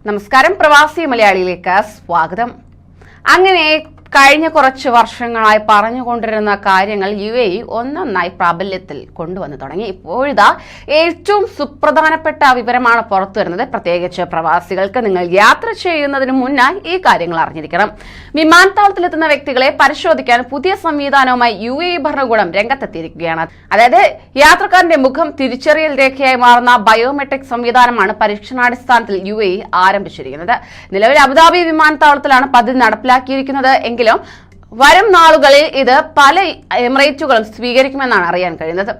നമസ്കാരം, പ്രവാസി മലയാളിയിലേക്ക് സ്വാഗതം. അങ്ങനെ കഴിഞ്ഞ കുറച്ച് വർഷങ്ങളായി പറഞ്ഞുകൊണ്ടിരുന്ന കാര്യങ്ങൾ UAE ഒന്നൊന്നായി പ്രാബല്യത്തിൽ കൊണ്ടുവന്നു തുടങ്ങി. ഇപ്പോഴിതാ ഏറ്റവും സുപ്രധാനപ്പെട്ട വിവരമാണ് പുറത്തു വരുന്നത്. പ്രത്യേകിച്ച് പ്രവാസികൾക്ക് നിങ്ങൾ യാത്ര ചെയ്യുന്നതിന് മുന്നായി ഈ കാര്യങ്ങൾ അറിഞ്ഞിരിക്കണം. വിമാനത്താവളത്തിലെത്തുന്ന വ്യക്തികളെ പരിശോധിക്കാൻ പുതിയ സംവിധാനവുമായി UAE ഭരണകൂടം രംഗത്തെത്തിയിരിക്കുകയാണ്. അതായത് യാത്രക്കാരന്റെ മുഖം തിരിച്ചറിയൽ രേഖയായി മാറുന്ന ബയോമെട്രിക് സംവിധാനമാണ് പരീക്ഷണാടിസ്ഥാനത്തിൽ UAE ആരംഭിച്ചിരിക്കുന്നത്. നിലവിൽ അബുദാബി വിമാനത്താവളത്തിലാണ് പദ്ധതി നടപ്പിലാക്കിയിരിക്കുന്നത്. വരും നാളുകളിൽ ഇത് പല എമിറേറ്റുകളും സ്വീകരിക്കുമെന്നാണ് അറിയാൻ കഴിയുന്നത്.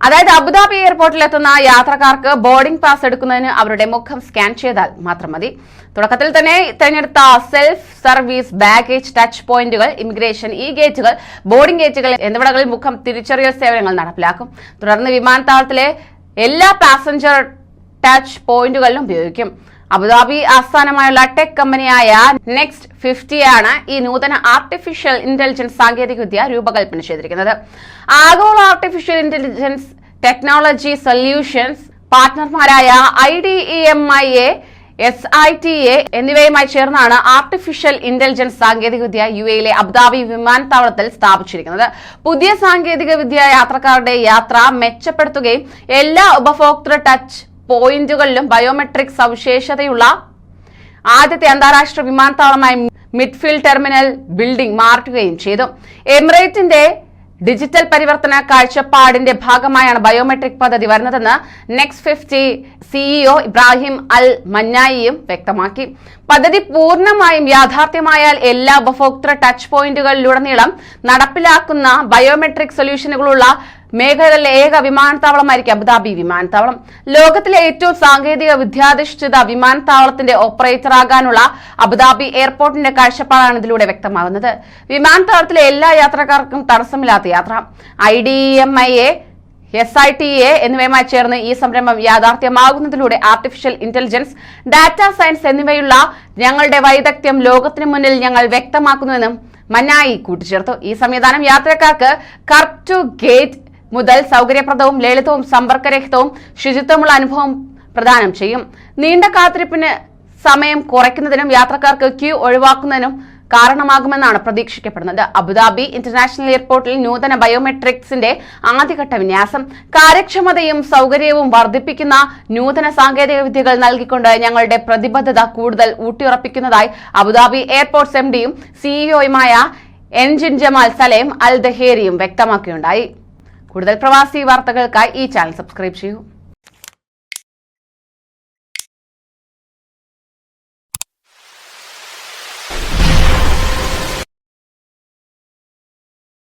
അതായത് അബുദാബി എയർപോർട്ടിൽ എത്തുന്ന യാത്രക്കാർക്ക് ബോർഡിംഗ് പാസ് എടുക്കുന്നതിന് അവരുടെ മുഖം സ്കാൻ ചെയ്താൽ മാത്രം മതി. തുടക്കത്തിൽ തന്നെ തിരഞ്ഞെടുത്ത സെൽഫ് സർവീസ് ബാഗേജ് ടച്ച് പോയിന്റുകൾ, ഇമിഗ്രേഷൻ ഗേറ്റുകൾ, ബോർഡിംഗ് ഗേറ്റുകൾ എന്നിവിടങ്ങളിൽ മുഖം തിരിച്ചറിയൽ സേവനങ്ങൾ നടപ്പിലാക്കും. തുടർന്ന് വിമാനത്താവളത്തിലെ എല്ലാ പാസഞ്ചർ ടച്ച് പോയിന്റുകളിലും ഉപയോഗിക്കും. അബുദാബി ആസ്ഥാനമായുള്ള ടെക് കമ്പനിയായ നെക്സ്റ്റ് 50 ആണ് ഈ നൂതന ആർട്ടിഫിഷ്യൽ ഇന്റലിജൻസ് സാങ്കേതികവിദ്യ രൂപകൽപ്പന ചെയ്തിരിക്കുന്നത്. ആഗോള ആർട്ടിഫിഷ്യൽ ഇന്റലിജൻസ് ടെക്നോളജി സൊല്യൂഷൻസ് പാർട്ട്ണർമാരായ IDEMIA, SITA എന്നിവയുമായി ചേർന്നാണ് ആർട്ടിഫിഷ്യൽ ഇന്റലിജൻസ് സാങ്കേതികവിദ്യ UAEയിലെ അബുദാബി വിമാനത്താവളത്തിൽ സ്ഥാപിച്ചിരിക്കുന്നത്. പുതിയ സാങ്കേതികവിദ്യ യാത്രക്കാരുടെ യാത്ര മെച്ചപ്പെടുത്തുകയും എല്ലാ ഉപഭോക്തൃ ടച്ച് പോയിന്റുകളിലും ബയോമെട്രിക് സവിശേഷതയുള്ള ആദ്യത്തെ അന്താരാഷ്ട്ര വിമാനത്താവളമായി മിഡ്ഫീൽഡ് ടെർമിനൽ ബിൽഡിംഗ് മാറ്റുകയും ചെയ്തു. എമിറേറ്റിന്റെ ഡിജിറ്റൽ പരിവർത്തന കാഴ്ചപ്പാടിന്റെ ഭാഗമായാണ് ബയോമെട്രിക് പദ്ധതി വരുന്നതെന്ന് നെക്സ്റ്റ് 50 CEO ഇബ്രാഹിം അൽ മന്നായിയും വ്യക്തമാക്കി. പദ്ധതി പൂർണ്ണമായും യാഥാർത്ഥ്യമായാൽ എല്ലാ ഉപഭോക്തൃ ടച്ച് പോയിന്റുകളിലുടനീളം നടപ്പിലാക്കുന്ന ബയോമെട്രിക് സൊല്യൂഷനുകളുള്ള മേഖലയിലെ ഏക വിമാനത്താവളമായിരിക്കും അബുദാബി വിമാനത്താവളം. ലോകത്തിലെ ഏറ്റവും സാങ്കേതിക വിദ്യാധിഷ്ഠിത വിമാനത്താവളത്തിന്റെ ഓപ്പറേറ്ററാകാനുള്ള അബുദാബി എയർപോർട്ടിന്റെ കാഴ്ചപ്പാടാണ് ഇതിലൂടെ വ്യക്തമാകുന്നത്. വിമാനത്താവളത്തിലെ എല്ലാ യാത്രക്കാർക്കും തടസ്സമില്ലാത്ത യാത്ര. IDEMIA, SITA എന്നിവയുമായി ചേർന്ന് ഈ സംരംഭം യാഥാർത്ഥ്യമാകുന്നതിലൂടെ ആർട്ടിഫിഷ്യൽ ഇന്റലിജൻസ്, ഡാറ്റാ സയൻസ് എന്നിവയുള്ള ഞങ്ങളുടെ വൈദഗ്ധ്യം ലോകത്തിന് മുന്നിൽ ഞങ്ങൾ വ്യക്തമാക്കുന്നുവെന്നും മന്നായി കൂട്ടിച്ചേർത്തു. ഈ സംവിധാനം യാത്രക്കാർക്ക് കർവ് ടു ഗേറ്റ് മുതൽ സൗകര്യപ്രദവും ലളിതവും സമ്പർക്കരഹിതവും ശുചിത്വമുള്ള അനുഭവം പ്രദാനം ചെയ്യും. നീണ്ട കാത്തിരിപ്പിന് സമയം കുറയ്ക്കുന്നതിനും യാത്രക്കാർക്ക് ക്യൂ ഒഴിവാക്കുന്നതിനും കാരണമാകുമെന്നാണ് പ്രതീക്ഷിക്കപ്പെടുന്നത്. അബുദാബി ഇന്റർനാഷണൽ എയർപോർട്ടിൽ നൂതന ബയോമെട്രിക്സിന്റെ ആദ്യഘട്ട വിന്യാസം. കാര്യക്ഷമതയും സൗകര്യവും വർദ്ധിപ്പിക്കുന്ന നൂതന സാങ്കേതിക വിദ്യകൾ നൽകിക്കൊണ്ട് ഞങ്ങളുടെ പ്രതിബദ്ധത കൂടുതൽ ഊട്ടിയുറപ്പിക്കുന്നതായി അബുദാബി എയർപോർട്ട്സ് MDയും CEOയുമായ എൻജിൻ ജമാൽ സലേം അൽ ദഹേരിയും വ്യക്തമാക്കിയുണ്ടായി. കൂടുതൽ പ്രവാസി വാർത്തകൾക്കായി ഈ ചാനൽ സബ്സ്ക്രൈബ് ചെയ്യൂ.